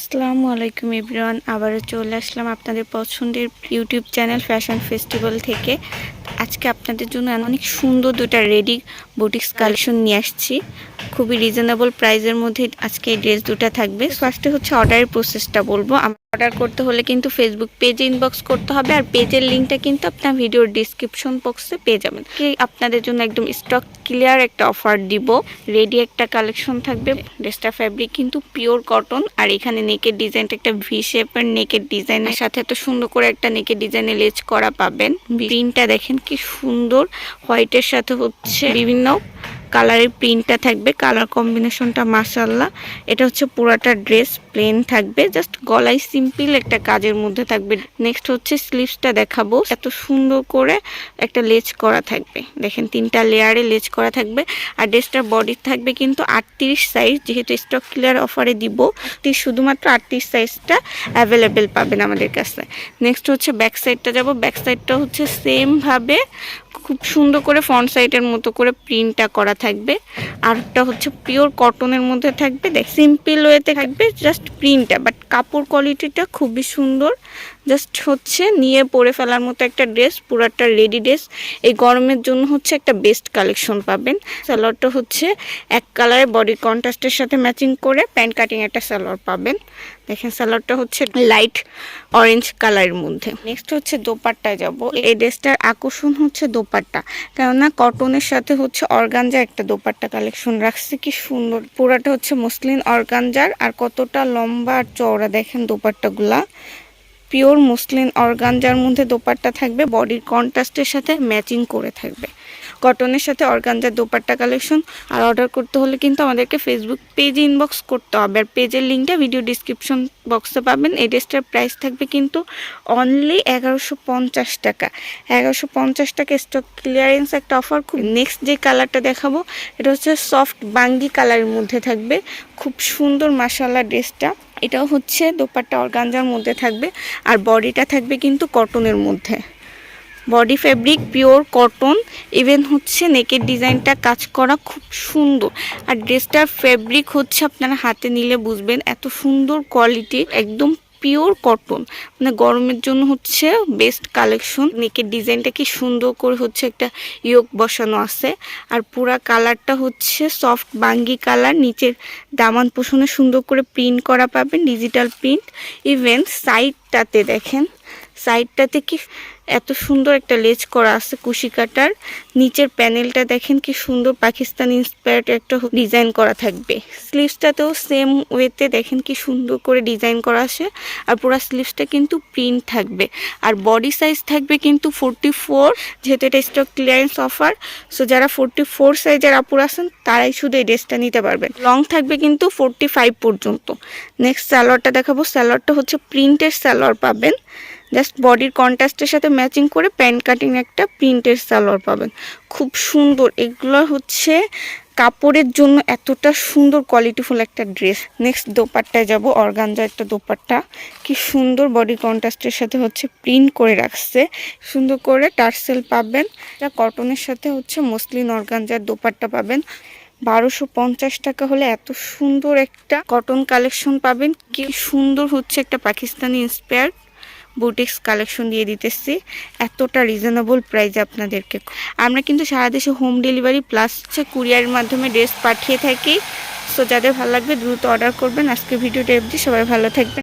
আসসালামু আলাইকুম এভরিওয়ান, আবারও চলে আসলাম আপনাদের পছন্দের ইউটিউব চ্যানেল ফ্যাশন ফেস্টিভ্যাল থেকে। আজকে আপনাদের জন্য অনেক সুন্দর দুটা রেডি বুটিক্স কালেকশন নিয়ে আসছি। খুবই রিজনেবল প্রাইসের মধ্যে আজকে এই ড্রেস দুটা থাকবে। ফার্স্টে হচ্ছে অর্ডারের প্রসেসটা বলবো। অর্ডার করতে হলে কিন্তু ফেসবুক পেজে ইনবক্স করতে হবে, আর পেজের লিঙ্কটা কিন্তু আপনার ভিডিওর ডিসক্রিপশন বক্সে পেয়ে যাবেন। আপনাদের জন্য একদম স্টক ক্লিয়ার একটা অফার দিব। রেডি একটা কালেকশন থাকবে। ড্রেসটা ফ্যাব্রিক কিন্তু পিওর কটন, আর এখানে নেকের ডিজাইনটা একটা ভি শেপের নেকের ডিজাইনের সাথে এত সুন্দর করে একটা নেকের ডিজাইনে লেজ করা পাবেন। প্রিন্টটা দেখেন কি সুন্দর, হোয়াইটের সাথে হচ্ছে বিভিন্ন কালারের প্রিন্টটা থাকবে। কালার কম্বিনেশনটা মাশাআল্লাহ। এটা হচ্ছে পুরাটা ড্রেস প্লেন থাকবে, জাস্ট গলায় সিম্পল একটা কাজের মধ্যে থাকবে। নেক্সট হচ্ছে স্লিভসটা দেখাবো। এত সুন্দর করে একটা লেজ করা থাকবে, দেখেন 3টা লেয়ারে লেজ করা থাকবে। আর ড্রেসটার বডি থাকবে কিন্তু 38 সাইজ, যেহেতু স্টক ক্লিয়ার অফারে দিব, শুধুমাত্র 38 সাইজটা অ্যাভেলেবেল পাবেন আমাদের কাছে। নেক্সট হচ্ছে ব্যাক সাইডটা যাব। ব্যাক সাইডটা হচ্ছে সেম ভাবে খুব সুন্দর করে ফ্রন্ট সাইডের মতো করে প্রিন্টটা করা থাকবে। আরটা হচ্ছে পিওর কটনের মধ্যে থাকবে, দেখ সিম্পল ওয়েতে থাকবে জাস্ট প্রিন্টটা, বাট কাপড় কোয়ালিটিটা খুবই সুন্দর। জাস্ট হচ্ছে নিয়ে পরে ফেলার মতো একটা ড্রেস, পুরাটা রেডি ড্রেস। এই গরমের জন্য হচ্ছে একটা বেস্ট কালেকশন পাবেন। সালোয়ারটা হচ্ছে এক কালারের বডি কন্ট্রাস্টের সাথে ম্যাচিং করে প্যান্ট কাটিং একটা সালোয়ার পাবেন। দেখেন সালোয়ারটা হচ্ছে লাইট অরেঞ্জ কালারের মধ্যে। নেক্সট হচ্ছে দোপাট্টায় যাব। এই ড্রেসটার আকর্ষণ হচ্ছে দোপাট্টা, কেননা কটনের সাথে হচ্ছে অর্গানজা একটা দোপাট্টা কালেকশন রাখছে। কি সুন্দর, পুরাটা হচ্ছে মসলিন অর্গানজার, আর কতটা লম্বা আর চওড়া দেখেন দোপাট্টাগুলা। পিওর মসলিন অর্গানজার মধ্যে দোপাট্টা থাকবে, বডির কন্ট্রাস্টের সাথে ম্যাচিং করে থাকবে। কটনের সাথে অর্গানজার দোপাট্টা কালেকশন। আর অর্ডার করতে হলে কিন্তু আমাদেরকে ফেসবুক পেজে ইনবক্স করতে হবে, আর পেজের লিঙ্কটা ভিডিও ডিসক্রিপশন বক্সে পাবেন। এই ড্রেসটার প্রাইস থাকবে কিন্তু অনলি 1150 টাকা। 1150 টাকা স্টক ক্লিয়ারেন্স একটা অফার। খুব নেক্সট যে কালারটা দেখাবো, এটা হচ্ছে সফট বাঙ্গি কালারের মধ্যে থাকবে। খুব সুন্দর মাশাআল্লাহ ড্রেসটা। এটাও হচ্ছে দোপাট্টা অর্গানজার মধ্যে থাকবে, আর বডিটা থাকবে কিন্তু কটনের মধ্যে। Body fabric pure cotton, even হচ্ছে নেকের ডিজাইনটা কাজ করা খুব সুন্দর। আর ড্রেসটার ফ্যাব্রিক হচ্ছে আপনারা হাতে নিলে বুঝবেন এত সুন্দর কোয়ালিটি, একদম পিওর কটন। মানে গরমের জন্য হচ্ছে বেস্ট কালেকশন। নেকের ডিজাইনটা কি সুন্দর করে হচ্ছে একটা ইয়োক বসানো আছে, আর পুরা কালারটা হচ্ছে সফট বাঙ্গি কালার। নিচের দামান পোষণে সুন্দর করে প্রিন্ট করা পাবেন, ডিজিটাল প্রিন্ট। ইভেন সাইডটাতে দেখেন, সাইডটাতে কি এত সুন্দর একটা লেজ করা আছে কুশি কাটার। নিচের প্যানেলটা দেখেন কি সুন্দর পাকিস্তানি ইন্সপায়ার্ড একটা ডিজাইন করা থাকবে। স্লিভসটাতেও সেম ওয়েতে দেখেন কি সুন্দর করে ডিজাইন করা আছে, আর পুরো স্লিভসটা কিন্তু প্রিন্ট থাকবে। আর বডি সাইজ থাকবে কিন্তু 44, যেহেতু এটা স্টক ক্লিয়ারেন্স অফার। সো যারা 44 সাইজের আপুর আছেন তারাই শুধু এই ড্রেসটা নিতে পারবেন। লং থাকবে কিন্তু 45 পর্যন্ত। নেক্সট সালোয়ারটা দেখাবো। সালোয়ারটা হচ্ছে প্রিন্টের সালোয়ার পাবেন, জাস্ট বডির কন্ট্রাস্টের সাথে ম্যাচিং করে প্যান্ট কাটিং একটা প্রিন্টের সালোয়ার পাবেন। খুব সুন্দর, এগুলো হচ্ছে কাপড়ের জন্য এতটা সুন্দর কোয়ালিটিফুল একটা ড্রেস। নেক্সট দোপাট্টায় যাব। অর্গানজা একটা দোপাট্টা, কি সুন্দর বডি কন্ট্রাস্টের সাথে হচ্ছে প্রিন্ট করে রাখছে, সুন্দর করে টার্সেল পাবেন। এটা কটনের সাথে হচ্ছে মসলিন অর্গানজার দোপাট্টা পাবেন। 1250 টাকা হলে এত সুন্দর একটা কটন কালেকশন পাবেন। কি সুন্দর হচ্ছে একটা পাকিস্তানি ইন্সপায়ার্ড বুটিক্স কালেকশন দিয়ে দিতেছি এতটা রিজনেবল প্রাইসে আপনাদেরকে। আমরা কিন্তু সারা দেশে হোম ডেলিভারি প্লাস হচ্ছে কুরিয়ারের মাধ্যমে ড্রেস পাঠিয়ে থাকি। সো যাদের ভালো লাগবে দ্রুত অর্ডার করবেন। আজকে ভিডিওটা অবধি, সবাই ভালো থাকবেন।